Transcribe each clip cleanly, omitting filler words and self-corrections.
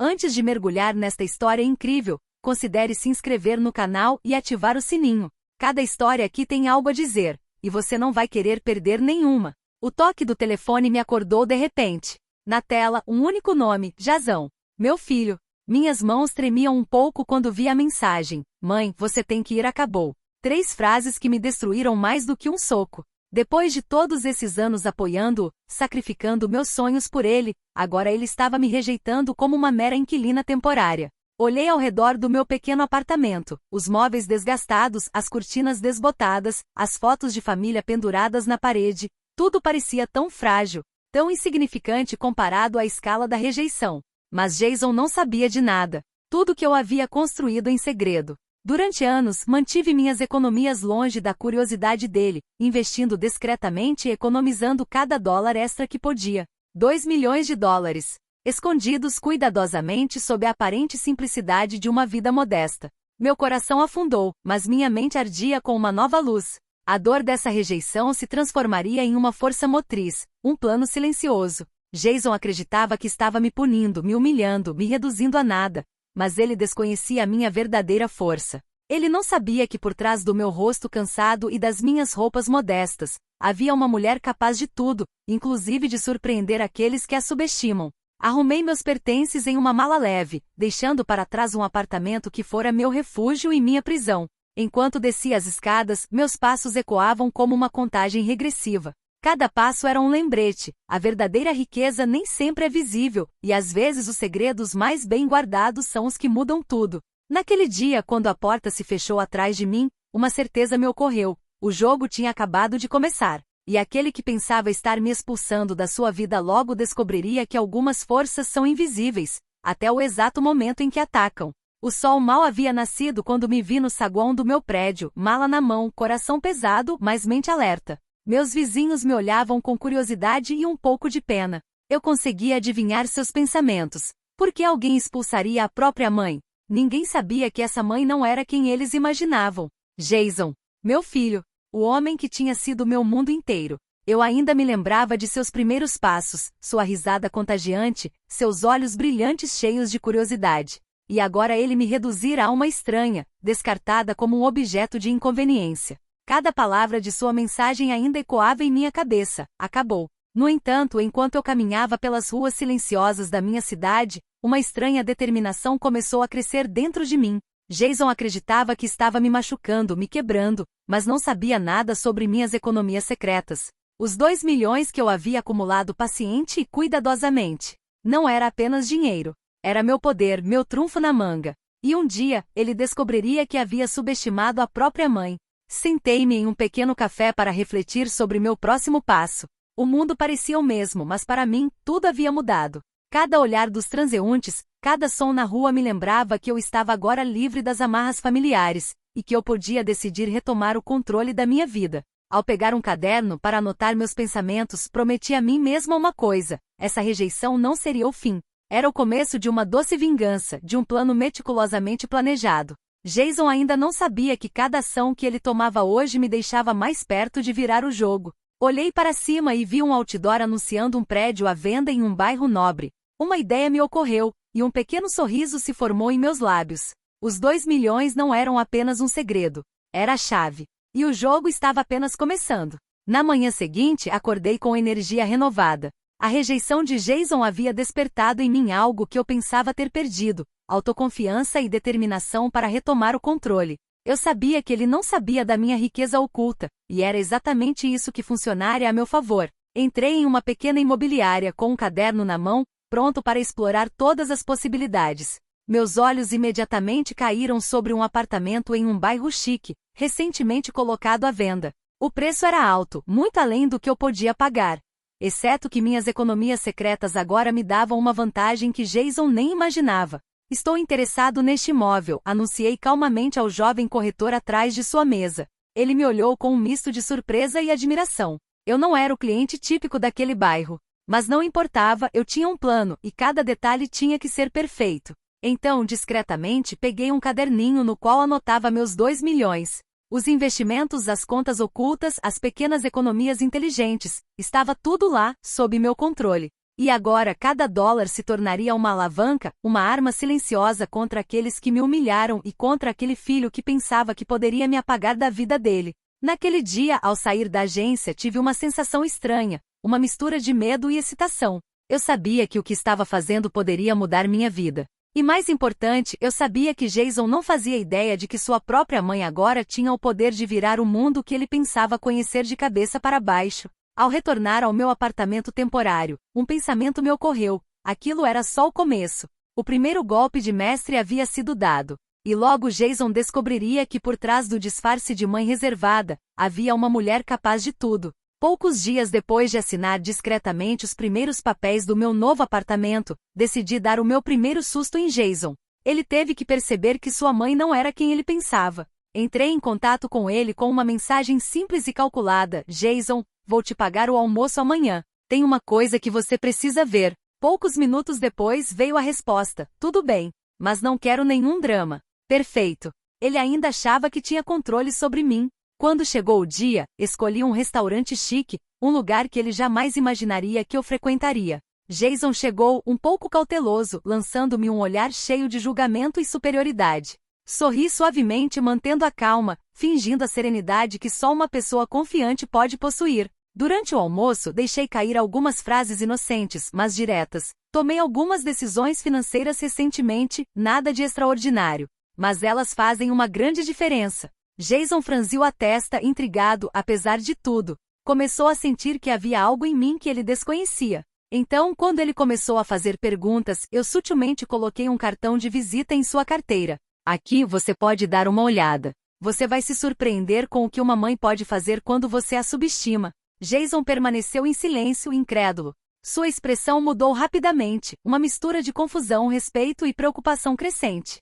Antes de mergulhar nesta história incrível, considere se inscrever no canal e ativar o sininho. Cada história aqui tem algo a dizer, e você não vai querer perder nenhuma. O toque do telefone me acordou de repente. Na tela, um único nome, Jazão. Meu filho. Minhas mãos tremiam um pouco quando vi a mensagem. Mãe, você tem que ir, acabou. 3 frases que me destruíram mais do que um soco. Depois de todos esses anos apoiando-o, sacrificando meus sonhos por ele, agora ele estava me rejeitando como uma mera inquilina temporária. Olhei ao redor do meu pequeno apartamento, os móveis desgastados, as cortinas desbotadas, as fotos de família penduradas na parede, tudo parecia tão frágil, tão insignificante comparado à escala da rejeição. Mas Jason não sabia de nada. Tudo que eu havia construído em segredo. Durante anos, mantive minhas economias longe da curiosidade dele, investindo discretamente e economizando cada dólar extra que podia. 2 milhões de dólares. Escondidos cuidadosamente sob a aparente simplicidade de uma vida modesta. Meu coração afundou, mas minha mente ardia com uma nova luz. A dor dessa rejeição se transformaria em uma força motriz, um plano silencioso. Jason acreditava que estava me punindo, me humilhando, me reduzindo a nada. Mas ele desconhecia a minha verdadeira força. Ele não sabia que por trás do meu rosto cansado e das minhas roupas modestas, havia uma mulher capaz de tudo, inclusive de surpreender aqueles que a subestimam. Arrumei meus pertences em uma mala leve, deixando para trás um apartamento que fora meu refúgio e minha prisão. Enquanto descia as escadas, meus passos ecoavam como uma contagem regressiva. Cada passo era um lembrete, a verdadeira riqueza nem sempre é visível, e às vezes os segredos mais bem guardados são os que mudam tudo. Naquele dia, quando a porta se fechou atrás de mim, uma certeza me ocorreu: o jogo tinha acabado de começar, e aquele que pensava estar me expulsando da sua vida logo descobriria que algumas forças são invisíveis, até o exato momento em que atacam. O sol mal havia nascido quando me vi no saguão do meu prédio, mala na mão, coração pesado, mas mente alerta. Meus vizinhos me olhavam com curiosidade e um pouco de pena. Eu conseguia adivinhar seus pensamentos. Por que alguém expulsaria a própria mãe? Ninguém sabia que essa mãe não era quem eles imaginavam. Jason, meu filho, o homem que tinha sido meu mundo inteiro. Eu ainda me lembrava de seus primeiros passos, sua risada contagiante, seus olhos brilhantes cheios de curiosidade. E agora ele me reduzira a uma estranha, descartada como um objeto de inconveniência. Cada palavra de sua mensagem ainda ecoava em minha cabeça. Acabou. No entanto, enquanto eu caminhava pelas ruas silenciosas da minha cidade, uma estranha determinação começou a crescer dentro de mim. Jason acreditava que estava me machucando, me quebrando, mas não sabia nada sobre minhas economias secretas. Os 2 milhões que eu havia acumulado paciente e cuidadosamente. Não era apenas dinheiro. Era meu poder, meu trunfo na manga. E um dia, ele descobriria que havia subestimado a própria mãe. Sentei-me em um pequeno café para refletir sobre meu próximo passo. O mundo parecia o mesmo, mas para mim, tudo havia mudado. Cada olhar dos transeuntes, cada som na rua me lembrava que eu estava agora livre das amarras familiares, e que eu podia decidir retomar o controle da minha vida. Ao pegar um caderno para anotar meus pensamentos, prometi a mim mesma uma coisa: essa rejeição não seria o fim. Era o começo de uma doce vingança, de um plano meticulosamente planejado. Jason ainda não sabia que cada ação que ele tomava hoje me deixava mais perto de virar o jogo. Olhei para cima e vi um outdoor anunciando um prédio à venda em um bairro nobre. Uma ideia me ocorreu, e um pequeno sorriso se formou em meus lábios. Os 2 milhões não eram apenas um segredo. Era a chave. E o jogo estava apenas começando. Na manhã seguinte, acordei com energia renovada. A rejeição de Jason havia despertado em mim algo que eu pensava ter perdido: autoconfiança e determinação para retomar o controle. Eu sabia que ele não sabia da minha riqueza oculta, e era exatamente isso que funcionaria a meu favor. Entrei em uma pequena imobiliária com um caderno na mão, pronto para explorar todas as possibilidades. Meus olhos imediatamente caíram sobre um apartamento em um bairro chique, recentemente colocado à venda. O preço era alto, muito além do que eu podia pagar. Exceto que minhas economias secretas agora me davam uma vantagem que Jason nem imaginava. Estou interessado neste imóvel, anunciei calmamente ao jovem corretor atrás de sua mesa. Ele me olhou com um misto de surpresa e admiração. Eu não era o cliente típico daquele bairro. Mas não importava, eu tinha um plano, e cada detalhe tinha que ser perfeito. Então, discretamente, peguei um caderninho no qual anotava meus 2 milhões. Os investimentos, as contas ocultas, as pequenas economias inteligentes, estava tudo lá, sob meu controle. E agora cada dólar se tornaria uma alavanca, uma arma silenciosa contra aqueles que me humilharam e contra aquele filho que pensava que poderia me apagar da vida dele. Naquele dia, ao sair da agência, tive uma sensação estranha, uma mistura de medo e excitação. Eu sabia que o que estava fazendo poderia mudar minha vida. E mais importante, eu sabia que Jason não fazia ideia de que sua própria mãe agora tinha o poder de virar o mundo que ele pensava conhecer de cabeça para baixo. Ao retornar ao meu apartamento temporário, um pensamento me ocorreu. Aquilo era só o começo. O primeiro golpe de mestre havia sido dado. E logo Jason descobriria que por trás do disfarce de mãe reservada, havia uma mulher capaz de tudo. Poucos dias depois de assinar discretamente os primeiros papéis do meu novo apartamento, decidi dar o meu primeiro susto em Jason. Ele teve que perceber que sua mãe não era quem ele pensava. Entrei em contato com ele com uma mensagem simples e calculada. Jason, vou te pagar o almoço amanhã. Tem uma coisa que você precisa ver. Poucos minutos depois veio a resposta. Tudo bem, mas não quero nenhum drama. Perfeito. Ele ainda achava que tinha controle sobre mim. Quando chegou o dia, escolhi um restaurante chique, um lugar que ele jamais imaginaria que eu frequentaria. Jason chegou um pouco cauteloso, lançando-me um olhar cheio de julgamento e superioridade. Sorri suavemente mantendo a calma, fingindo a serenidade que só uma pessoa confiante pode possuir. Durante o almoço, deixei cair algumas frases inocentes, mas diretas. Tomei algumas decisões financeiras recentemente, nada de extraordinário. Mas elas fazem uma grande diferença. Jason franziu a testa, intrigado, apesar de tudo. Começou a sentir que havia algo em mim que ele desconhecia. Então, quando ele começou a fazer perguntas, eu sutilmente coloquei um cartão de visita em sua carteira. Aqui você pode dar uma olhada. Você vai se surpreender com o que uma mãe pode fazer quando você a subestima. Jason permaneceu em silêncio, incrédulo. Sua expressão mudou rapidamente, uma mistura de confusão, respeito e preocupação crescente.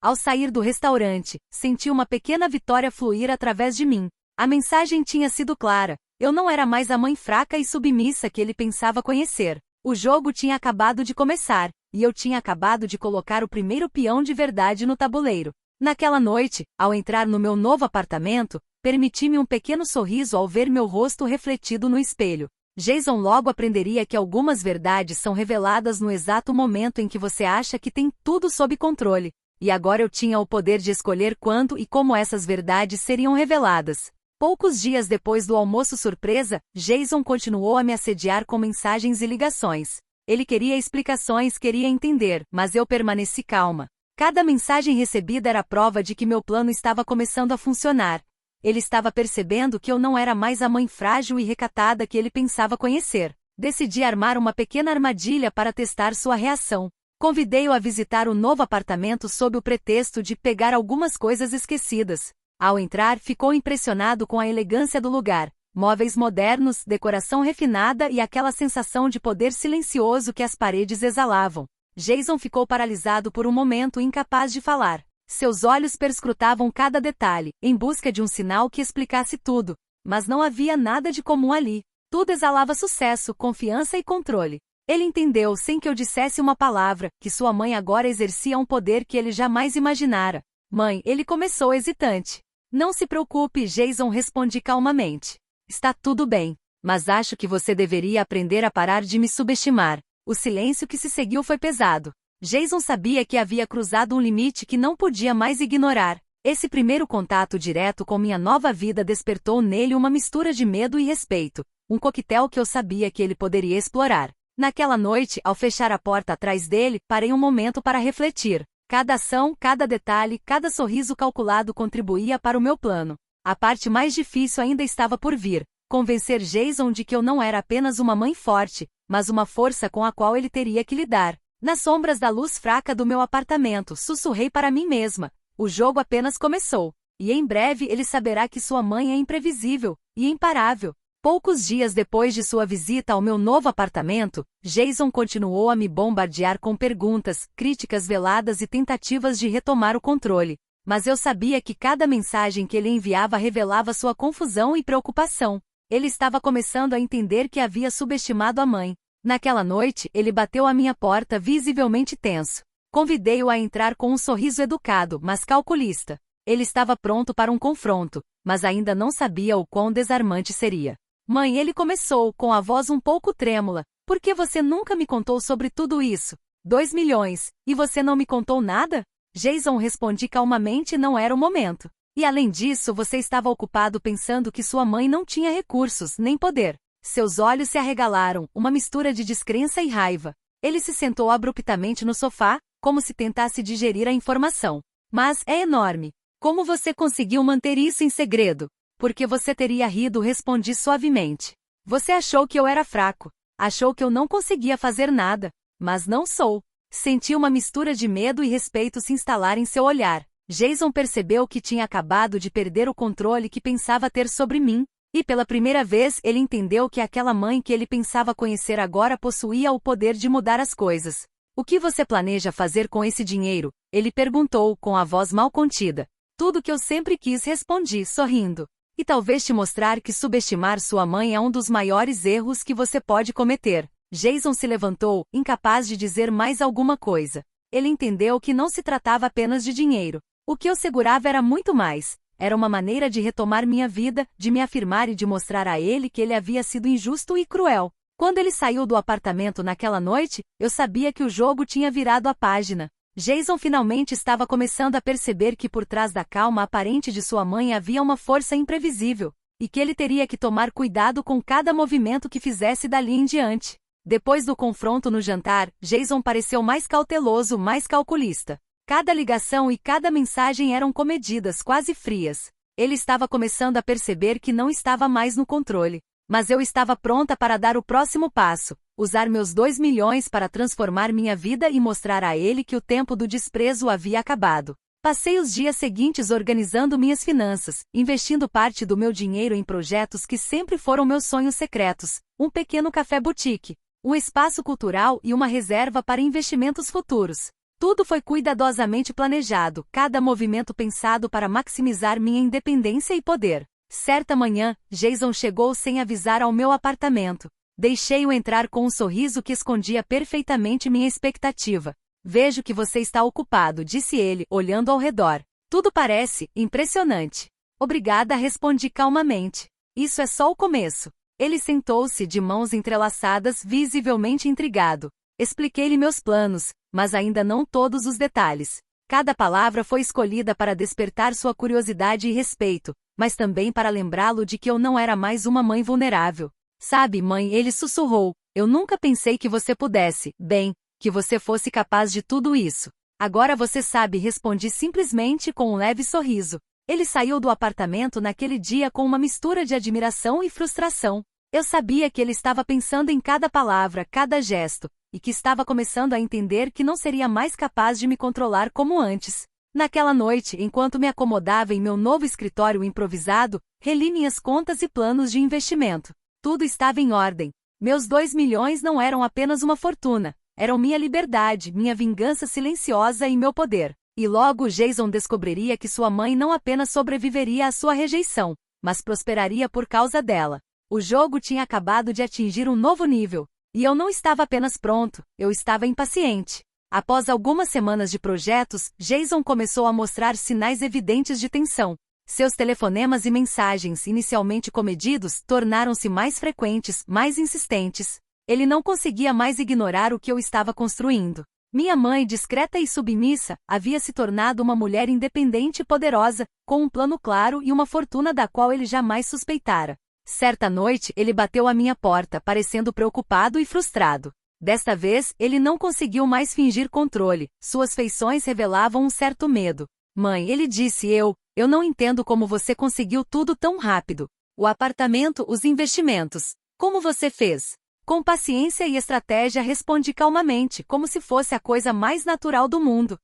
Ao sair do restaurante, senti uma pequena vitória fluir através de mim. A mensagem tinha sido clara. Eu não era mais a mãe fraca e submissa que ele pensava conhecer. O jogo tinha acabado de começar, e eu tinha acabado de colocar o primeiro peão de verdade no tabuleiro. Naquela noite, ao entrar no meu novo apartamento, permiti-me um pequeno sorriso ao ver meu rosto refletido no espelho. Jason logo aprenderia que algumas verdades são reveladas no exato momento em que você acha que tem tudo sob controle. E agora eu tinha o poder de escolher quando e como essas verdades seriam reveladas. Poucos dias depois do almoço surpresa, Jason continuou a me assediar com mensagens e ligações. Ele queria explicações, queria entender, mas eu permaneci calma. Cada mensagem recebida era prova de que meu plano estava começando a funcionar. Ele estava percebendo que eu não era mais a mãe frágil e recatada que ele pensava conhecer. Decidi armar uma pequena armadilha para testar sua reação. Convidei-o a visitar o novo apartamento sob o pretexto de pegar algumas coisas esquecidas. Ao entrar, ficou impressionado com a elegância do lugar. Móveis modernos, decoração refinada e aquela sensação de poder silencioso que as paredes exalavam. Jason ficou paralisado por um momento, incapaz de falar. Seus olhos perscrutavam cada detalhe, em busca de um sinal que explicasse tudo. Mas não havia nada de comum ali. Tudo exalava sucesso, confiança e controle. Ele entendeu, sem que eu dissesse uma palavra, que sua mãe agora exercia um poder que ele jamais imaginara. Mãe, ele começou hesitante. Não se preocupe, Jason, respondi calmamente. Está tudo bem, mas acho que você deveria aprender a parar de me subestimar. O silêncio que se seguiu foi pesado. Jason sabia que havia cruzado um limite que não podia mais ignorar. Esse primeiro contato direto com minha nova vida despertou nele uma mistura de medo e respeito, um coquetel que eu sabia que ele poderia explorar. Naquela noite, ao fechar a porta atrás dele, parei um momento para refletir. Cada ação, cada detalhe, cada sorriso calculado contribuía para o meu plano. A parte mais difícil ainda estava por vir. Convencer Jason de que eu não era apenas uma mãe forte, mas uma força com a qual ele teria que lidar. Nas sombras da luz fraca do meu apartamento, sussurrei para mim mesma. O jogo apenas começou. E em breve ele saberá que sua mãe é imprevisível e imparável. Poucos dias depois de sua visita ao meu novo apartamento, Jason continuou a me bombardear com perguntas, críticas veladas e tentativas de retomar o controle. Mas eu sabia que cada mensagem que ele enviava revelava sua confusão e preocupação. Ele estava começando a entender que havia subestimado a mãe. Naquela noite, ele bateu à minha porta visivelmente tenso. Convidei-o a entrar com um sorriso educado, mas calculista. Ele estava pronto para um confronto, mas ainda não sabia o quão desarmante seria. Mãe, ele começou, com a voz um pouco trêmula, Por que você nunca me contou sobre tudo isso? 2 milhões, e você não me contou nada? Jason, respondi calmamente, não era o momento. E além disso, você estava ocupado pensando que sua mãe não tinha recursos, nem poder. Seus olhos se arregalaram, uma mistura de descrença e raiva. Ele se sentou abruptamente no sofá, como se tentasse digerir a informação. Mas é enorme. Como você conseguiu manter isso em segredo? Porque você teria rido, respondi suavemente. Você achou que eu era fraco. Achou que eu não conseguia fazer nada. Mas não sou. Senti uma mistura de medo e respeito se instalar em seu olhar. Jason percebeu que tinha acabado de perder o controle que pensava ter sobre mim. E pela primeira vez ele entendeu que aquela mãe que ele pensava conhecer agora possuía o poder de mudar as coisas. O que você planeja fazer com esse dinheiro? Ele perguntou, com a voz mal contida. Tudo que eu sempre quis, respondi, sorrindo. E talvez te mostrar que subestimar sua mãe é um dos maiores erros que você pode cometer. Jason se levantou, incapaz de dizer mais alguma coisa. Ele entendeu que não se tratava apenas de dinheiro. O que eu segurava era muito mais. Era uma maneira de retomar minha vida, de me afirmar e de mostrar a ele que ele havia sido injusto e cruel. Quando ele saiu do apartamento naquela noite, eu sabia que o jogo tinha virado a página. Jason finalmente estava começando a perceber que por trás da calma aparente de sua mãe havia uma força imprevisível, e que ele teria que tomar cuidado com cada movimento que fizesse dali em diante. Depois do confronto no jantar, Jason pareceu mais cauteloso, mais calculista. Cada ligação e cada mensagem eram comedidas, quase frias. Ele estava começando a perceber que não estava mais no controle. Mas eu estava pronta para dar o próximo passo, usar meus 2 milhões para transformar minha vida e mostrar a ele que o tempo do desprezo havia acabado. Passei os dias seguintes organizando minhas finanças, investindo parte do meu dinheiro em projetos que sempre foram meus sonhos secretos, um pequeno café boutique, um espaço cultural e uma reserva para investimentos futuros. Tudo foi cuidadosamente planejado, cada movimento pensado para maximizar minha independência e poder. Certa manhã, Jason chegou sem avisar ao meu apartamento. Deixei-o entrar com um sorriso que escondia perfeitamente minha expectativa. Vejo que você está ocupado, disse ele, olhando ao redor. Tudo parece impressionante. Obrigada, respondi calmamente. Isso é só o começo. Ele sentou-se de mãos entrelaçadas, visivelmente intrigado. Expliquei-lhe meus planos, mas ainda não todos os detalhes. Cada palavra foi escolhida para despertar sua curiosidade e respeito, mas também para lembrá-lo de que eu não era mais uma mãe vulnerável. Sabe, mãe, ele sussurrou, eu nunca pensei que você pudesse, bem, que você fosse capaz de tudo isso. Agora você sabe, respondi simplesmente com um leve sorriso. Ele saiu do apartamento naquele dia com uma mistura de admiração e frustração. Eu sabia que ele estava pensando em cada palavra, cada gesto, e que estava começando a entender que não seria mais capaz de me controlar como antes. Naquela noite, enquanto me acomodava em meu novo escritório improvisado, reli minhas contas e planos de investimento. Tudo estava em ordem. Meus 2 milhões não eram apenas uma fortuna, eram minha liberdade, minha vingança silenciosa e meu poder. E logo Jason descobriria que sua mãe não apenas sobreviveria à sua rejeição, mas prosperaria por causa dela. O jogo tinha acabado de atingir um novo nível. E eu não estava apenas pronto, eu estava impaciente. Após algumas semanas de projetos, Jason começou a mostrar sinais evidentes de tensão. Seus telefonemas e mensagens, inicialmente comedidos, tornaram-se mais frequentes, mais insistentes. Ele não conseguia mais ignorar o que eu estava construindo. Minha mãe, discreta e submissa, havia se tornado uma mulher independente e poderosa, com um plano claro e uma fortuna da qual ele jamais suspeitara. Certa noite, ele bateu à minha porta, parecendo preocupado e frustrado. Desta vez, ele não conseguiu mais fingir controle. Suas feições revelavam um certo medo. Mãe, ele disse, eu não entendo como você conseguiu tudo tão rápido. O apartamento, os investimentos. Como você fez? Com paciência e estratégia, respondi calmamente, como se fosse a coisa mais natural do mundo.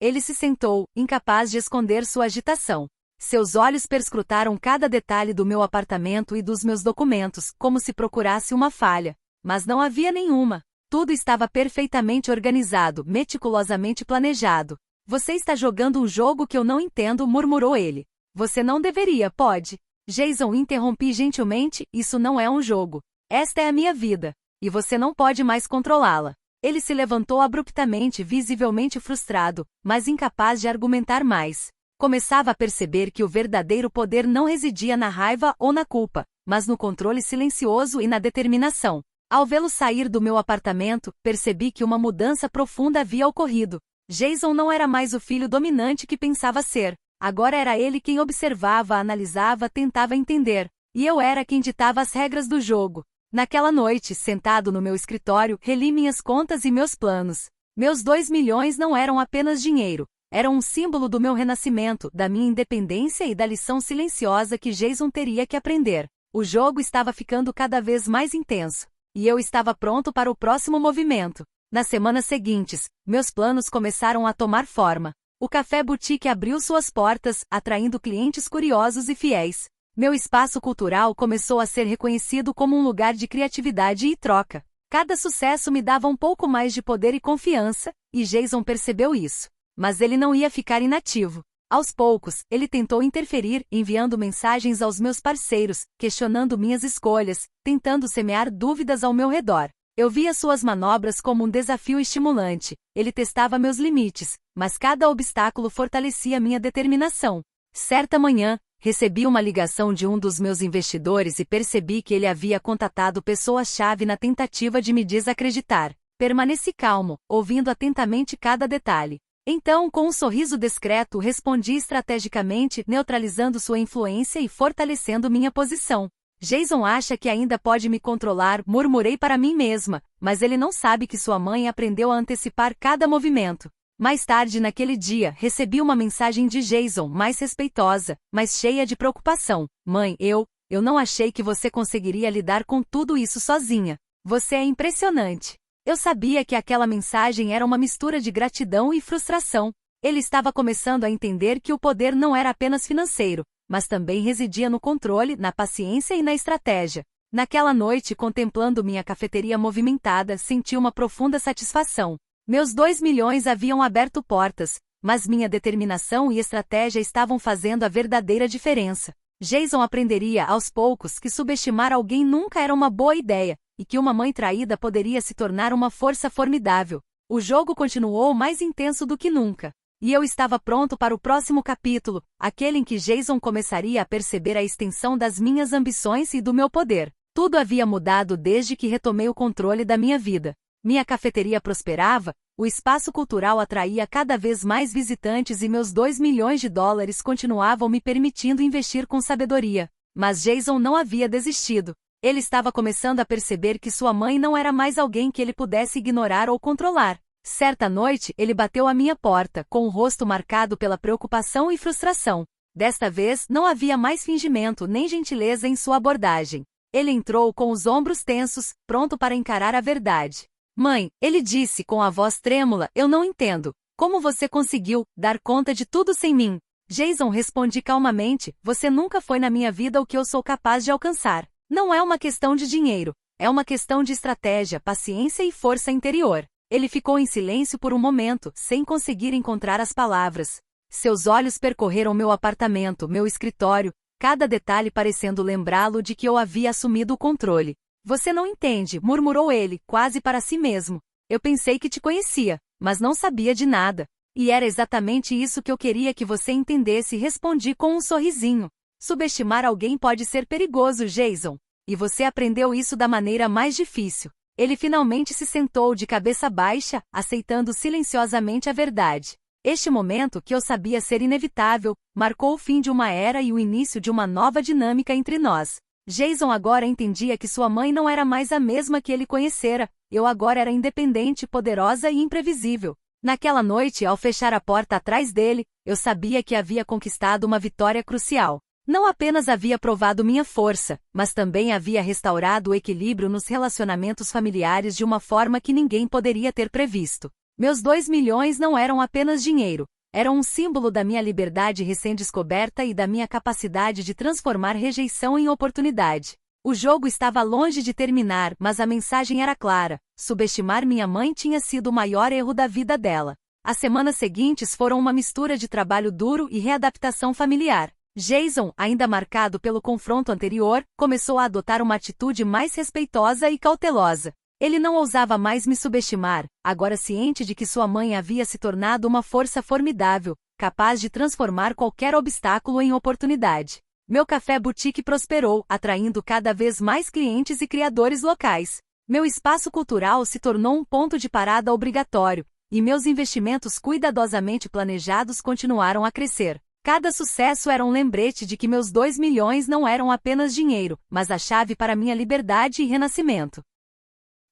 Ele se sentou, incapaz de esconder sua agitação. Seus olhos perscrutaram cada detalhe do meu apartamento e dos meus documentos, como se procurasse uma falha. Mas não havia nenhuma. Tudo estava perfeitamente organizado, meticulosamente planejado. Você está jogando um jogo que eu não entendo, murmurou ele. Você não deveria, pode? Jason, interrompi gentilmente, isso não é um jogo. Esta é a minha vida. E você não pode mais controlá-la. Ele se levantou abruptamente, visivelmente frustrado, mas incapaz de argumentar mais. Começava a perceber que o verdadeiro poder não residia na raiva ou na culpa, mas no controle silencioso e na determinação. Ao vê-lo sair do meu apartamento, percebi que uma mudança profunda havia ocorrido. Jason não era mais o filho dominante que pensava ser. Agora era ele quem observava, analisava, tentava entender. E eu era quem ditava as regras do jogo. Naquela noite, sentado no meu escritório, reli minhas contas e meus planos. Meus 2 milhões não eram apenas dinheiro. Eram um símbolo do meu renascimento, da minha independência e da lição silenciosa que Jason teria que aprender. O jogo estava ficando cada vez mais intenso. E eu estava pronto para o próximo movimento. Nas semanas seguintes, meus planos começaram a tomar forma. O Café Boutique abriu suas portas, atraindo clientes curiosos e fiéis. Meu espaço cultural começou a ser reconhecido como um lugar de criatividade e troca. Cada sucesso me dava um pouco mais de poder e confiança, e Jason percebeu isso. Mas ele não ia ficar inativo. Aos poucos, ele tentou interferir, enviando mensagens aos meus parceiros, questionando minhas escolhas, tentando semear dúvidas ao meu redor. Eu via suas manobras como um desafio estimulante. Ele testava meus limites, mas cada obstáculo fortalecia minha determinação. Certa manhã, recebi uma ligação de um dos meus investidores e percebi que ele havia contatado pessoas-chave na tentativa de me desacreditar. Permaneci calmo, ouvindo atentamente cada detalhe. Então, com um sorriso discreto, respondi estrategicamente, neutralizando sua influência e fortalecendo minha posição. Jason acha que ainda pode me controlar, murmurei para mim mesma, mas ele não sabe que sua mãe aprendeu a antecipar cada movimento. Mais tarde naquele dia, recebi uma mensagem de Jason, mais respeitosa, mas cheia de preocupação. Mãe, eu não achei que você conseguiria lidar com tudo isso sozinha. Você é impressionante. Eu sabia que aquela mensagem era uma mistura de gratidão e frustração. Ele estava começando a entender que o poder não era apenas financeiro, mas também residia no controle, na paciência e na estratégia. Naquela noite, contemplando minha cafeteria movimentada, senti uma profunda satisfação. Meus 2 milhões haviam aberto portas, mas minha determinação e estratégia estavam fazendo a verdadeira diferença. Jason aprenderia aos poucos que subestimar alguém nunca era uma boa ideia, e que uma mãe traída poderia se tornar uma força formidável. O jogo continuou mais intenso do que nunca. E eu estava pronto para o próximo capítulo, aquele em que Jason começaria a perceber a extensão das minhas ambições e do meu poder. Tudo havia mudado desde que retomei o controle da minha vida. Minha cafeteria prosperava, o espaço cultural atraía cada vez mais visitantes e meus 2 milhões de dólares continuavam me permitindo investir com sabedoria. Mas Jason não havia desistido. Ele estava começando a perceber que sua mãe não era mais alguém que ele pudesse ignorar ou controlar. Certa noite, ele bateu à minha porta, com o rosto marcado pela preocupação e frustração. Desta vez, não havia mais fingimento nem gentileza em sua abordagem. Ele entrou com os ombros tensos, pronto para encarar a verdade. Mãe, ele disse com a voz trêmula, eu não entendo. Como você conseguiu dar conta de tudo sem mim? Jason, respondi calmamente, você nunca foi na minha vida o que eu sou capaz de alcançar. Não é uma questão de dinheiro, é uma questão de estratégia, paciência e força interior. Ele ficou em silêncio por um momento, sem conseguir encontrar as palavras. Seus olhos percorreram meu apartamento, meu escritório, cada detalhe parecendo lembrá-lo de que eu havia assumido o controle. Você não entende, murmurou ele, quase para si mesmo. Eu pensei que te conhecia, mas não sabia de nada. E era exatamente isso que eu queria que você entendesse, respondi com um sorrisinho. Subestimar alguém pode ser perigoso, Jason. E você aprendeu isso da maneira mais difícil. Ele finalmente se sentou de cabeça baixa, aceitando silenciosamente a verdade. Este momento, que eu sabia ser inevitável, marcou o fim de uma era e o início de uma nova dinâmica entre nós. Jason agora entendia que sua mãe não era mais a mesma que ele conhecera, eu agora era independente, poderosa e imprevisível. Naquela noite, ao fechar a porta atrás dele, eu sabia que havia conquistado uma vitória crucial. Não apenas havia provado minha força, mas também havia restaurado o equilíbrio nos relacionamentos familiares de uma forma que ninguém poderia ter previsto. Meus 2 milhões não eram apenas dinheiro, eram um símbolo da minha liberdade recém-descoberta e da minha capacidade de transformar rejeição em oportunidade. O jogo estava longe de terminar, mas a mensagem era clara: subestimar minha mãe tinha sido o maior erro da vida dela. As semanas seguintes foram uma mistura de trabalho duro e readaptação familiar. Jason, ainda marcado pelo confronto anterior, começou a adotar uma atitude mais respeitosa e cautelosa. Ele não ousava mais me subestimar, agora ciente de que sua mãe havia se tornado uma força formidável, capaz de transformar qualquer obstáculo em oportunidade. Meu café boutique prosperou, atraindo cada vez mais clientes e criadores locais. Meu espaço cultural se tornou um ponto de parada obrigatório, e meus investimentos cuidadosamente planejados continuaram a crescer. Cada sucesso era um lembrete de que meus 2 milhões não eram apenas dinheiro, mas a chave para minha liberdade e renascimento.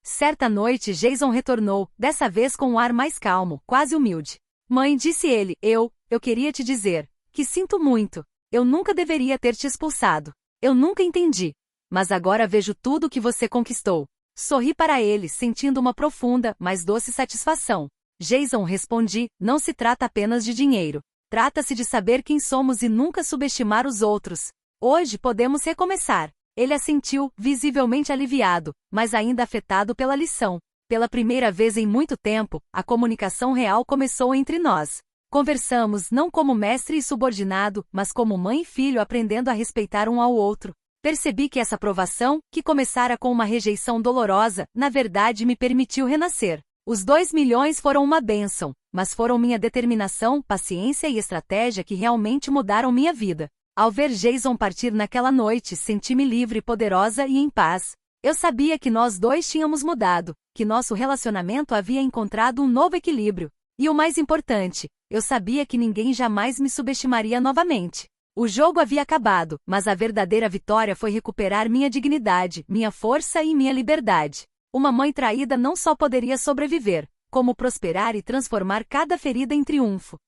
Certa noite Jason retornou, dessa vez com um ar mais calmo, quase humilde. Mãe, disse ele, eu queria te dizer que sinto muito. Eu nunca deveria ter te expulsado. Eu nunca entendi. Mas agora vejo tudo o que você conquistou. Sorri para ele, sentindo uma profunda, mas doce satisfação. Jason, respondi, não se trata apenas de dinheiro. Trata-se de saber quem somos e nunca subestimar os outros. Hoje podemos recomeçar. Ele assentiu, visivelmente aliviado, mas ainda afetado pela lição. Pela primeira vez em muito tempo, a comunicação real começou entre nós. Conversamos não como mestre e subordinado, mas como mãe e filho aprendendo a respeitar um ao outro. Percebi que essa provação, que começara com uma rejeição dolorosa, na verdade me permitiu renascer. Os 2 milhões foram uma bênção, mas foram minha determinação, paciência e estratégia que realmente mudaram minha vida. Ao ver Jason partir naquela noite, senti-me livre, poderosa e em paz. Eu sabia que nós dois tínhamos mudado, que nosso relacionamento havia encontrado um novo equilíbrio. E o mais importante, eu sabia que ninguém jamais me subestimaria novamente. O jogo havia acabado, mas a verdadeira vitória foi recuperar minha dignidade, minha força e minha liberdade. Uma mãe traída não só poderia sobreviver, como prosperar e transformar cada ferida em triunfo.